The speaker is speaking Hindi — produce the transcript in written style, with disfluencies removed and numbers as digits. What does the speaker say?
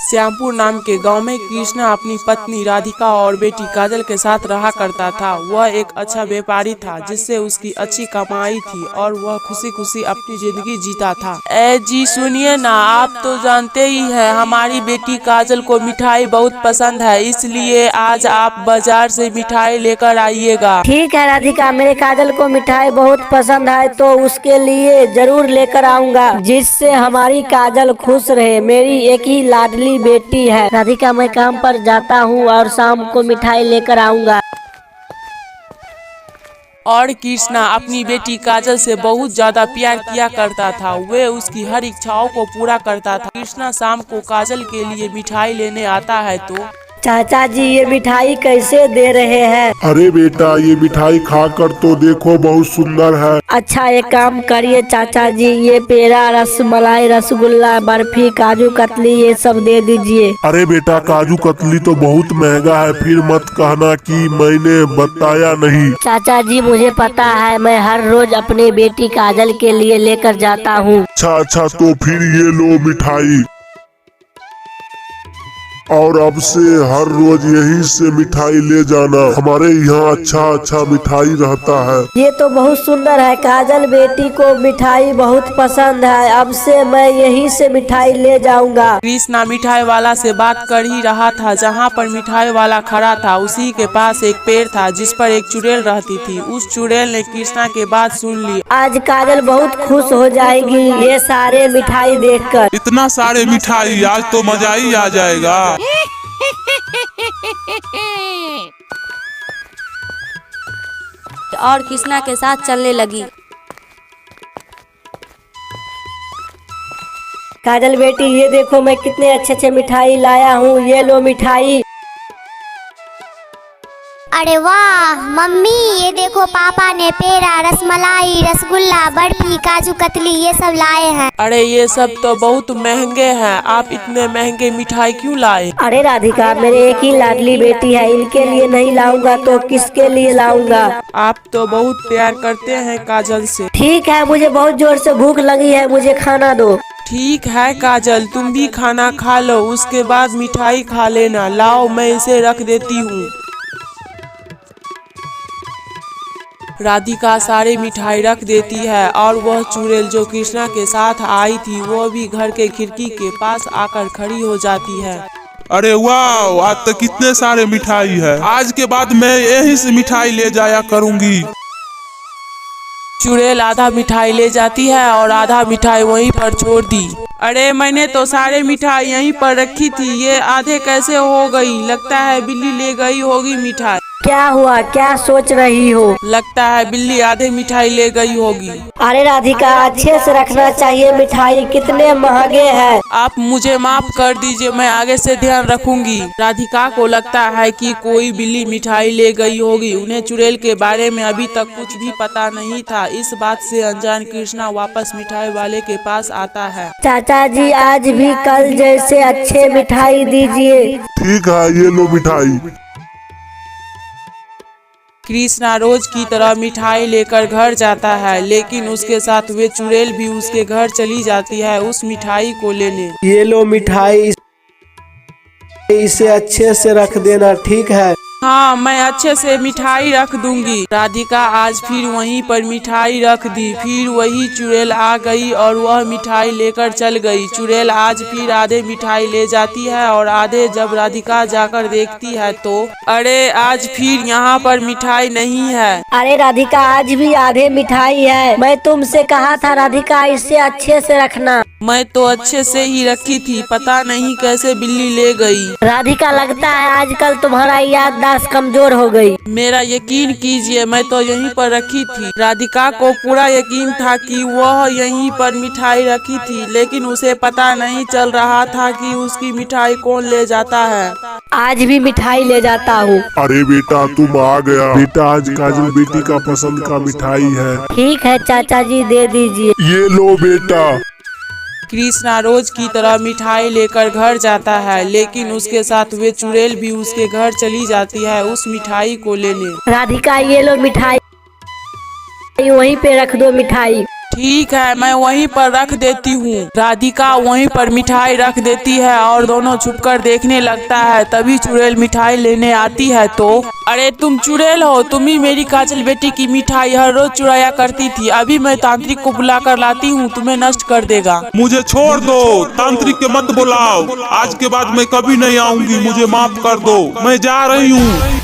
श्यामपुर नाम के गांव में कृष्णा अपनी पत्नी राधिका और बेटी काजल के साथ रहा करता था। वह एक अच्छा व्यापारी था जिससे उसकी अच्छी कमाई थी और वह खुशी खुशी अपनी जिंदगी जीता था। जी सुनिए ना, आप तो जानते ही हैं हमारी बेटी काजल को मिठाई बहुत पसंद है, इसलिए आज आप बाजार से मिठाई लेकर आइएगा। ठीक है राधिका, मेरे काजल को मिठाई बहुत पसंद है तो उसके लिए जरूर लेकर आऊंगा, जिससे हमारी काजल खुश रहे। मेरी एक ही लाडली बेटी है। राधिका, मैं काम पर जाता हूँ और शाम को मिठाई लेकर आऊंगा। और कृष्णा अपनी बेटी काजल से बहुत ज्यादा प्यार किया करता था। वे उसकी हर इच्छाओं को पूरा करता था। कृष्णा शाम को काजल के लिए मिठाई लेने आता है तो चाचा जी, ये मिठाई कैसे दे रहे हैं? अरे बेटा, ये मिठाई खाकर तो देखो, बहुत सुंदर है। अच्छा, एक काम करिए चाचा जी, ये पेड़ा, रसमलाई, रसगुल्ला, बर्फी, काजू कतली ये सब दे दीजिए। अरे बेटा, काजू कतली तो बहुत महंगा है, फिर मत कहना कि मैंने बताया नहीं। चाचा जी, मुझे पता है, मैं हर रोज अपनी बेटी काजल के लिए लेकर जाता हूँ। अच्छा, तो फिर ये लो मिठाई, और अब से हर रोज यहीं से मिठाई ले जाना। हमारे यहाँ अच्छा मिठाई रहता है। ये तो बहुत सुंदर है। काजल बेटी को मिठाई बहुत पसंद है, अब से मैं यहीं से मिठाई ले जाऊंगा। कृष्णा मिठाई वाला से बात कर ही रहा था। जहाँ पर मिठाई वाला खड़ा था उसी के पास एक पेड़ था जिस पर एक चुड़ैल रहती थी। उस चुड़ैल ने कृष्णा के बात सुन ली। आज काजल बहुत खुश हो जाएगी ये सारे मिठाई देखकर। इतना सारे मिठाई, आज तो मजा ही आ जाएगा। और कृष्णा के साथ चलने लगी। काजल बेटी, ये देखो मैं कितने अच्छे मिठाई लाया हूँ, ये लो मिठाई। अरे वाह मम्मी, ये देखो पापा ने पेड़ा, रसमलाई, रसगुल्ला, बर्फी, काजू कतली ये सब लाए हैं। अरे ये सब तो बहुत महंगे हैं, आप इतने महंगे मिठाई क्यों लाए? अरे राधिका, मेरे एक ही लाडली बेटी है, इनके लिए नहीं लाऊंगा तो किसके लिए लाऊंगा? आप तो बहुत प्यार करते हैं काजल से। ठीक है, मुझे बहुत जोर से भूख लगी है, मुझे खाना दो। ठीक है काजल, तुम भी खाना खा लो, उसके बाद मिठाई खा लेना। लाओ, मैं इसे रख देती हूँ। राधिका सारे मिठाई रख देती है और वह चुड़ैल जो कृष्णा के साथ आई थी वो भी घर के खिड़की के पास आकर खड़ी हो जाती है। अरे वाह, आज तो कितने सारे मिठाई है। आज के बाद मैं यहीं से मिठाई ले जाया करूंगी। चुड़ैल आधा मिठाई ले जाती है और आधा मिठाई वहीं पर छोड़ दी। अरे मैंने तो सारे मिठाई यहीं पर रखी थी, ये आधे कैसे हो गई? लगता है बिल्ली ले गई होगी मिठाई। क्या हुआ, क्या सोच रही हो? लगता है बिल्ली आधे मिठाई ले गई होगी। अरे राधिका, अच्छे से रखना चाहिए मिठाई, कितने महंगे हैं। आप मुझे माफ कर दीजिए, मैं आगे से ध्यान रखूंगी। राधिका को लगता है कि कोई बिल्ली मिठाई ले गई होगी। उन्हें चुड़ैल के बारे में अभी तक कुछ भी पता नहीं था। इस बात से अनजान कृष्णा वापस मिठाई वाले के पास आता है। चाचा जी, आज भी कल जैसे अच्छे मिठाई दीजिए। ठीक है, ये लो मिठाई। कृष्णा रोज की तरह मिठाई लेकर घर जाता है, लेकिन उसके साथ वे चुड़ैल भी उसके घर चली जाती है उस मिठाई को लेने। ये लो मिठाई, इसे अच्छे से रख देना, ठीक है? हाँ, मैं अच्छे से मिठाई रख दूंगी। राधिका आज फिर वहीं पर मिठाई रख दी। फिर वही चुड़ैल आ गई और वह मिठाई लेकर चल गई। चुड़ैल आज फिर आधे मिठाई ले जाती है और आधे जब राधिका जाकर देखती है तो अरे आज फिर यहाँ पर मिठाई नहीं है। अरे राधिका, आज भी आधे मिठाई है। मैं तुमसे कहा था राधिका, इसे अच्छे से रखना। मैं तो अच्छे से ही रखी थी, पता नहीं कैसे बिल्ली ले गई। राधिका, लगता है आजकल तुम्हारा याददाश्त कमजोर हो गई। मेरा यकीन कीजिए, मैं तो यहीं पर रखी थी। राधिका को पूरा यकीन था कि वह यहीं पर मिठाई रखी थी, लेकिन उसे पता नहीं चल रहा था कि उसकी मिठाई कौन ले जाता है। आज भी मिठाई ले जाता हूँ। अरे बेटा, तुम आ गया। बेटा, आज काजल बेटी का पसंद का मिठाई है। ठीक है चाचा जी, दे दीजिए। ये लो बेटा। कृष्णा रोज की तरह मिठाई लेकर घर जाता है, लेकिन उसके साथ वे चुड़ैल भी उसके घर चली जाती है उस मिठाई को लेने। राधिका, ये लो मिठाई, वहीं पे रख दो मिठाई। ठीक है, मैं वहीं पर रख देती हूँ। राधिका वहीं पर मिठाई रख देती है और दोनों छुपकर देखने लगता है। तभी चुड़ैल मिठाई लेने आती है तो अरे तुम चुड़ैल हो, तुम ही मेरी काजल बेटी की मिठाई हर रोज चुराया करती थी। अभी मैं तांत्रिक को बुलाकर लाती हूँ, तुम्हें नष्ट कर देगा। मुझे छोड़ दो, तांत्रिक के मत बुलाओ। आज के बाद मैं कभी नहीं आऊंगी, मुझे माफ कर दो, मैं जा रही हूँ।